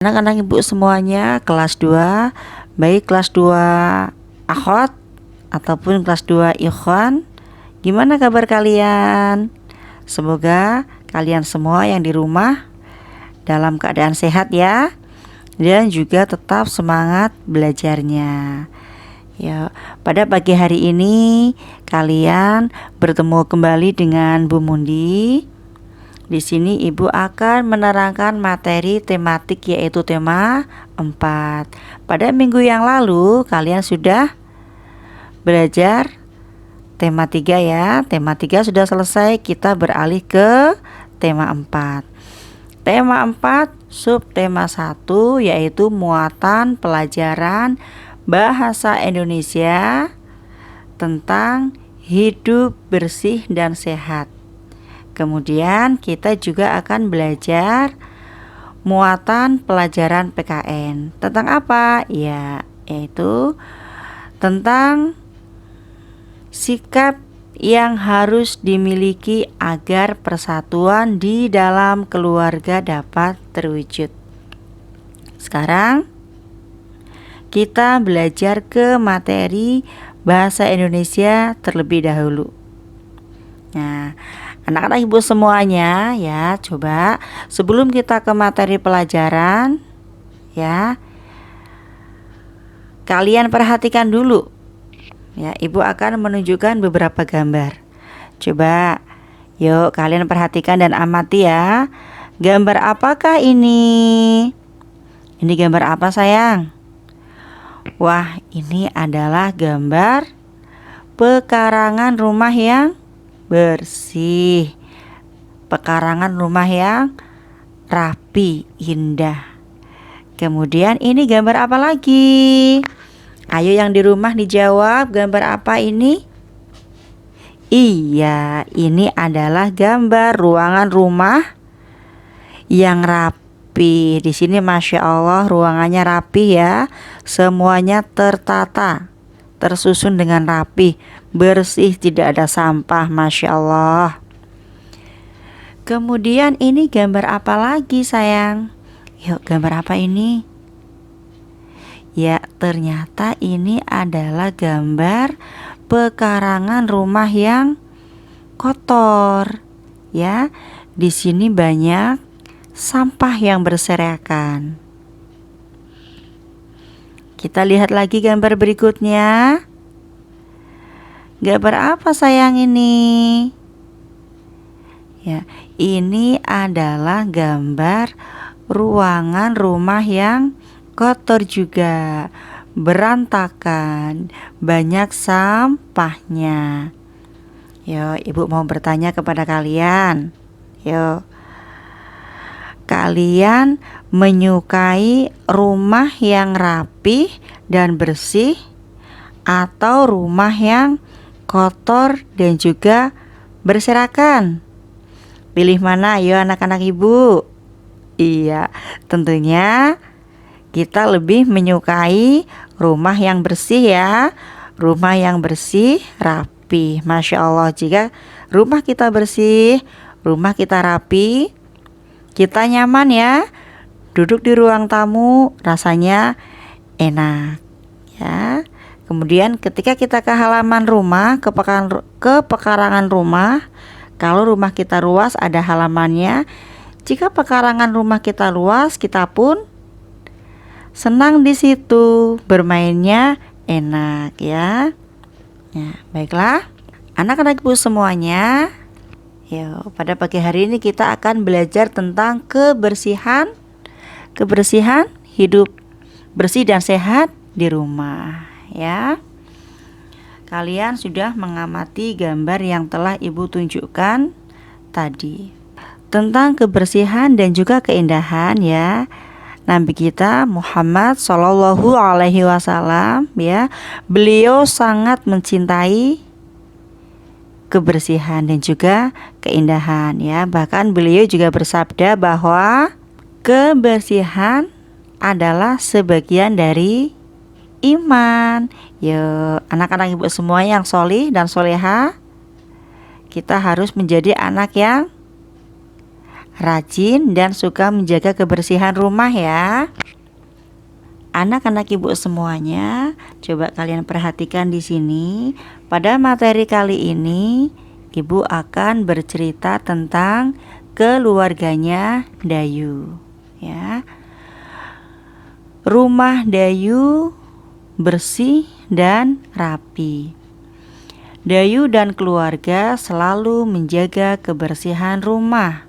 Anak-anak ibu semuanya kelas 2, baik kelas 2 akhwat ataupun kelas 2 ikhwan. Gimana kabar kalian? Semoga kalian semua yang di rumah dalam keadaan sehat ya, dan juga tetap semangat belajarnya. Ya, pada pagi hari ini kalian bertemu kembali dengan Bu Mundi. Di sini Ibu akan menerangkan materi tematik yaitu tema 4. Pada minggu yang lalu kalian sudah belajar tema 3 ya. Tema 3 sudah selesai, kita beralih ke tema 4. Tema 4 subtema 1 yaitu muatan pelajaran bahasa Indonesia tentang hidup bersih dan sehat. Kemudian kita juga akan belajar muatan pelajaran PKN. Tentang apa? Ya, yaitu tentang sikap yang harus dimiliki agar persatuan di dalam keluarga dapat terwujud. Sekarang kita belajar ke materi bahasa Indonesia terlebih dahulu. Nah, anak-anak ibu semuanya ya, coba sebelum kita ke materi pelajaran ya, kalian perhatikan dulu ya. Ibu akan menunjukkan beberapa gambar. Coba yuk kalian perhatikan dan amati ya. Gambar apakah ini? Ini gambar apa sayang? Wah, ini adalah gambar pekarangan rumah yang bersih, pekarangan rumah yang rapi, indah. Kemudian ini gambar apa lagi? Ayo yang di rumah dijawab, gambar apa ini? Iya, ini adalah gambar ruangan rumah yang rapi. Di sini Masya Allah ruangannya rapi ya. Semuanya tertata, tersusun dengan rapi, bersih, tidak ada sampah, Masya Allah. Kemudian ini gambar apa lagi sayang? Yuk, gambar apa ini? Ya, ternyata ini adalah gambar pekarangan rumah yang kotor. Ya, di sini banyak sampah yang berserakan. Kita lihat lagi gambar berikutnya. Gambar apa sayang ini? Ya, ini adalah gambar ruangan rumah yang kotor juga, berantakan, banyak sampahnya. Yo, ibu mau bertanya kepada kalian. Yo, kalian menyukai rumah yang rapi dan bersih atau rumah yang kotor dan juga berserakan? Pilih mana? Ayo anak-anak ibu. Iya, tentunya kita lebih menyukai rumah yang bersih ya. Rumah yang bersih, rapi. Masya Allah, jika rumah kita bersih, rumah kita rapi, kita nyaman ya. Duduk di ruang tamu rasanya enak ya. Kemudian ketika kita ke halaman rumah, ke pekarangan rumah, kalau rumah kita luas ada halamannya. Jika pekarangan rumah kita luas, kita pun senang di situ, bermainnya enak ya. Ya, baiklah. Anak-anak ibu semuanya, yuk, pada pagi hari ini kita akan belajar tentang kebersihan hidup bersih dan sehat di rumah ya. Kalian sudah mengamati gambar yang telah ibu tunjukkan tadi tentang kebersihan dan juga keindahan ya. Nabi kita Muhammad Shallallahu Alaihi Wasallam ya, beliau sangat mencintai kebersihan dan juga keindahan ya. Bahkan beliau juga bersabda bahwa kebersihan adalah sebagian dari iman. Yuk, anak-anak ibu semua yang solih dan soleha, kita harus menjadi anak yang rajin dan suka menjaga kebersihan rumah ya. Anak-anak ibu semuanya, coba kalian perhatikan di sini. Pada materi kali ini, ibu akan bercerita tentang keluarganya Dayu ya. Rumah Dayu bersih dan rapi. Dayu dan keluarga selalu menjaga kebersihan rumah.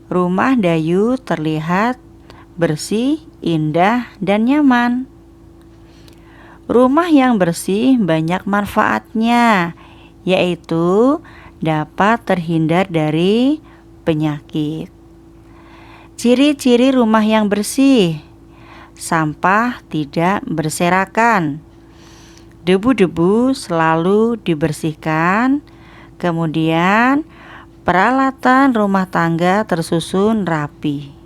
Rumah Dayu terlihat bersih, indah, dan nyaman. Rumah yang bersih banyak manfaatnya, yaitu dapat terhindar dari penyakit. Ciri-ciri rumah yang bersih: sampah tidak berserakan, debu-debu selalu dibersihkan, kemudian peralatan rumah tangga tersusun rapi.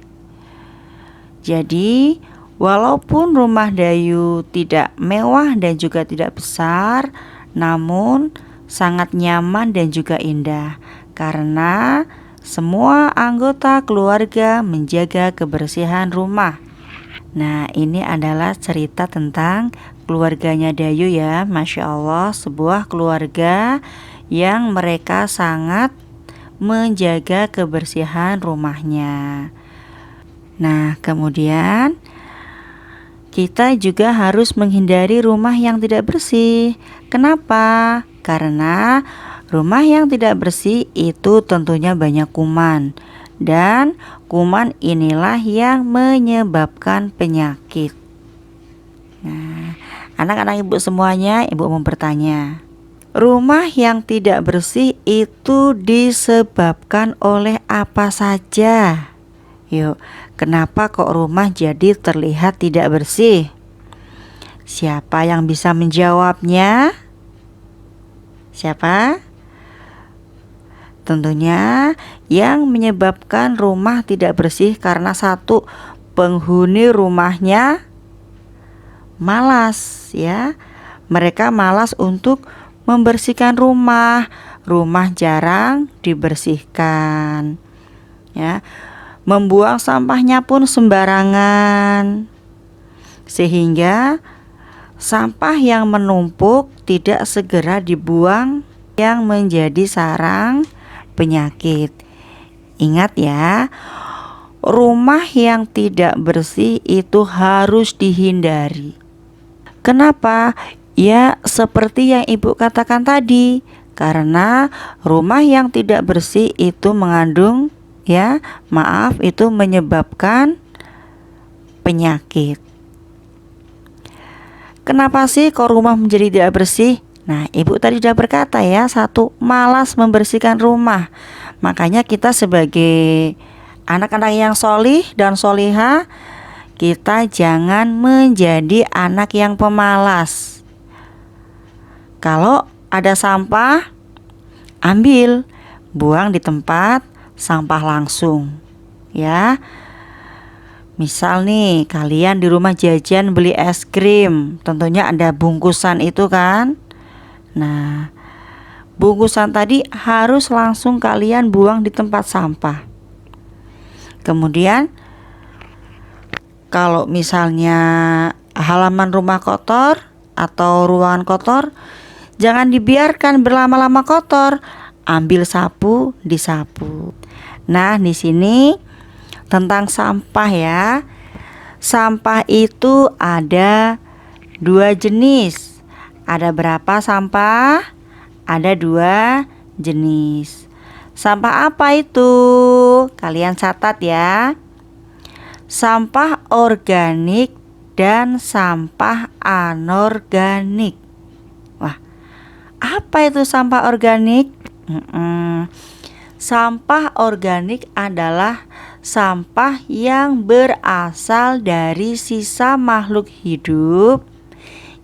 Jadi, walaupun rumah Dayu tidak mewah dan juga tidak besar, namun sangat nyaman dan juga indah karena semua anggota keluarga menjaga kebersihan rumah. Nah, ini adalah cerita tentang keluarganya Dayu ya. Masya Allah, sebuah keluarga yang mereka sangat menjaga kebersihan rumahnya. Nah, kemudian kita juga harus menghindari rumah yang tidak bersih. Kenapa? Karena rumah yang tidak bersih itu tentunya banyak kuman. Dan kuman inilah yang menyebabkan penyakit. Nah, anak-anak ibu semuanya, ibu mau bertanya, rumah yang tidak bersih itu disebabkan oleh apa saja? Yuk, kenapa kok rumah jadi terlihat tidak bersih? Siapa yang bisa menjawabnya? Siapa? Tentunya yang menyebabkan rumah tidak bersih karena satu, penghuni rumahnya malas ya. Mereka malas untuk membersihkan rumah. Rumah jarang dibersihkan ya. Membuang sampahnya pun sembarangan, sehingga sampah yang menumpuk tidak segera dibuang yang menjadi sarang penyakit. Ingat ya, rumah yang tidak bersih itu harus dihindari. Kenapa? Ya, seperti yang ibu katakan tadi, karena rumah yang tidak bersih itu mengandung itu menyebabkan penyakit. Kenapa sih kok rumah menjadi tidak bersih? Nah, ibu tadi sudah berkata ya, satu, malas membersihkan rumah. Makanya kita sebagai anak-anak yang solih dan solihah, kita jangan menjadi anak yang pemalas. Kalau ada sampah, ambil, buang di tempat sampah langsung ya. Misal nih, kalian di rumah jajan beli es krim, tentunya ada bungkusan itu kan. Nah, bungkusan tadi harus langsung kalian buang di tempat sampah. Kemudian kalau misalnya halaman rumah kotor atau ruangan kotor, jangan dibiarkan berlama-lama kotor. Ambil sapu, disapu. Nah, di sini tentang sampah ya. Sampah itu ada 2 jenis. Ada berapa sampah? Ada 2 jenis. Sampah apa itu? Kalian catat ya. Sampah organik dan sampah anorganik. Wah, apa itu sampah organik? Sampah organik adalah sampah yang berasal dari sisa makhluk hidup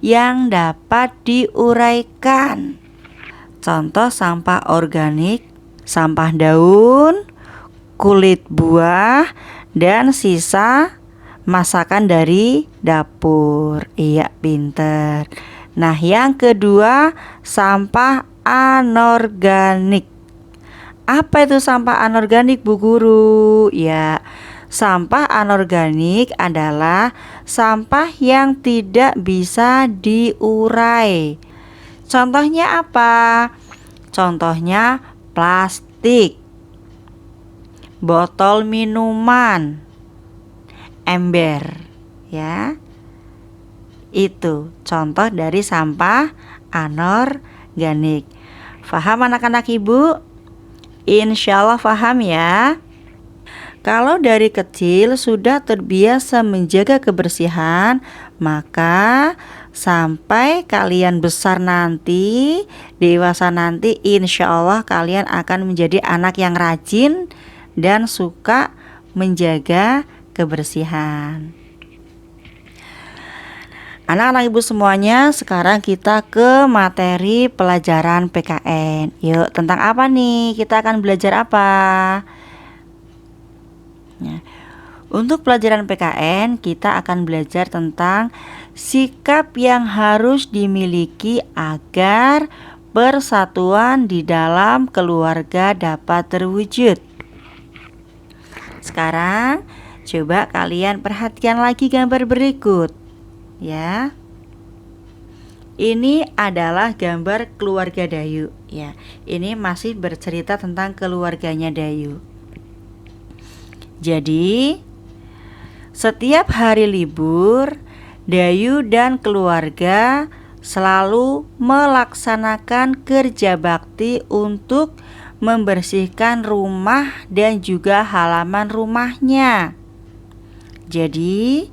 yang dapat diuraikan. Contoh sampah organik: sampah daun, kulit buah, dan sisa masakan dari dapur. Iya, pinter. Nah, yang kedua, sampah anorganik. Apa itu sampah anorganik, Bu Guru? Ya, sampah anorganik adalah sampah yang tidak bisa diurai. Contohnya apa? Contohnya plastik, botol minuman, ember, ya. Itu contoh dari sampah anorganik. Faham anak-anak Ibu? Insya Allah faham ya. Kalau dari kecil sudah terbiasa menjaga kebersihan, maka sampai kalian besar nanti, dewasa nanti, insya Allah kalian akan menjadi anak yang rajin dan suka menjaga kebersihan. Anak-anak Ibu semuanya, sekarang kita ke materi pelajaran PKN. Yuk, tentang apa nih? Kita akan belajar apa? Ya. Untuk pelajaran PKN, kita akan belajar tentang sikap yang harus dimiliki agar persatuan di dalam keluarga dapat terwujud. Sekarang, coba kalian perhatikan lagi gambar berikut. Ya. Ini adalah gambar keluarga Dayu. Ya, ini masih bercerita tentang keluarganya Dayu. Jadi, setiap hari libur, Dayu dan keluarga selalu melaksanakan kerja bakti untuk membersihkan rumah dan juga halaman rumahnya. Jadi,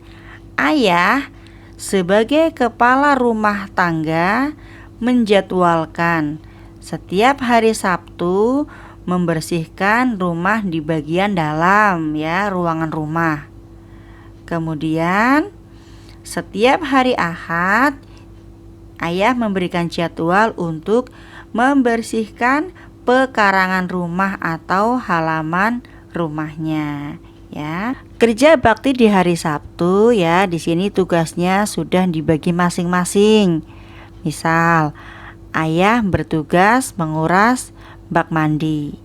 ayah sebagai kepala rumah tangga menjadwalkan setiap hari Sabtu membersihkan rumah di bagian dalam, ya, ruangan rumah. Kemudian setiap hari Ahad ayah memberikan jadwal untuk membersihkan pekarangan rumah atau halaman rumahnya, ya. Kerja bakti di hari Sabtu, ya, di sini tugasnya sudah dibagi masing-masing. Misal, ayah bertugas menguras bak mandi.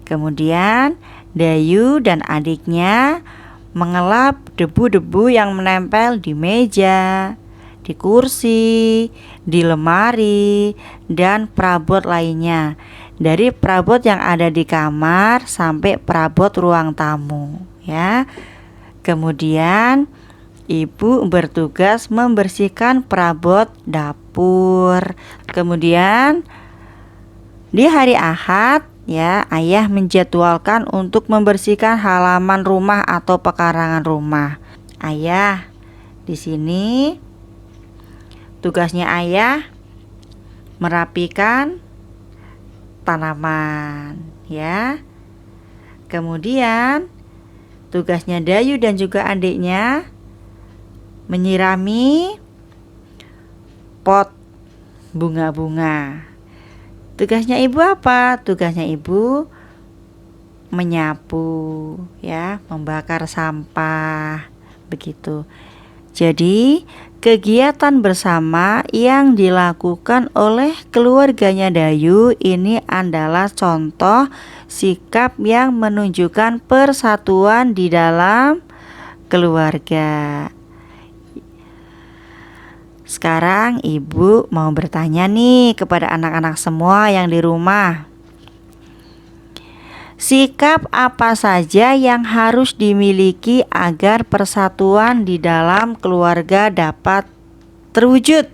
Kemudian Dayu dan adiknya mengelap debu-debu yang menempel di meja, di kursi, di lemari, dan perabot lainnya. Dari perabot yang ada di kamar sampai perabot ruang tamu, ya. Kemudian ibu bertugas membersihkan perabot dapur. Kemudian di hari Ahad, ya, ayah menjadwalkan untuk membersihkan halaman rumah atau pekarangan rumah. Ayah di sini tugasnya ayah merapikan tanaman, ya. Kemudian tugasnya Dayu dan juga adiknya menyirami pot bunga-bunga. Tugasnya ibu apa? Tugasnya ibu menyapu, ya, membakar sampah, begitu. Jadi, kegiatan bersama yang dilakukan oleh keluarganya Dayu ini adalah contoh sikap yang menunjukkan persatuan di dalam keluarga. Sekarang ibu mau bertanya nih kepada anak-anak semua yang di rumah. Sikap apa saja yang harus dimiliki agar persatuan di dalam keluarga dapat terwujud?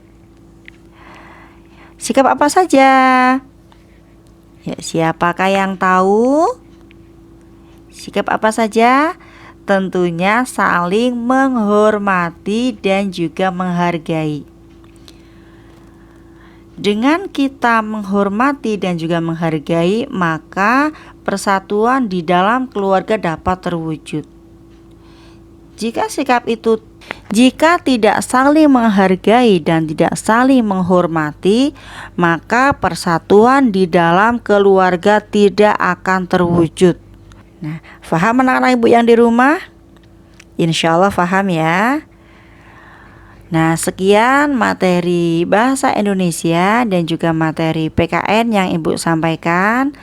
Sikap apa saja? Ya, siapakah yang tahu? Sikap apa saja? Tentunya saling menghormati dan juga menghargai. Dengan kita menghormati dan juga menghargai, maka persatuan di dalam keluarga dapat terwujud. Jika tidak saling menghargai dan tidak saling menghormati, maka persatuan di dalam keluarga tidak akan terwujud. Nah, faham anak-anak ibu yang di rumah? Insya Allah faham ya. Nah, sekian materi bahasa Indonesia dan juga materi PKN yang ibu sampaikan.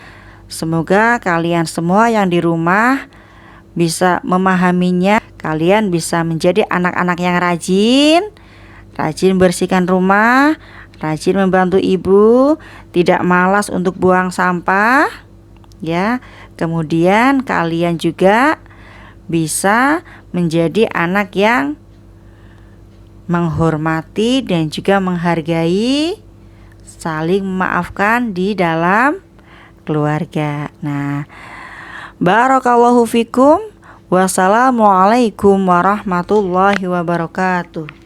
Semoga kalian semua yang di rumah bisa memahaminya. Kalian bisa menjadi anak-anak yang rajin bersihkan rumah, rajin membantu ibu, tidak malas untuk buang sampah, ya. Kemudian kalian juga bisa menjadi anak yang menghormati dan juga menghargai, saling memaafkan di dalam keluarga. Nah, barakallahu fikum. Wassalamualaikum warahmatullahi wabarakatuh.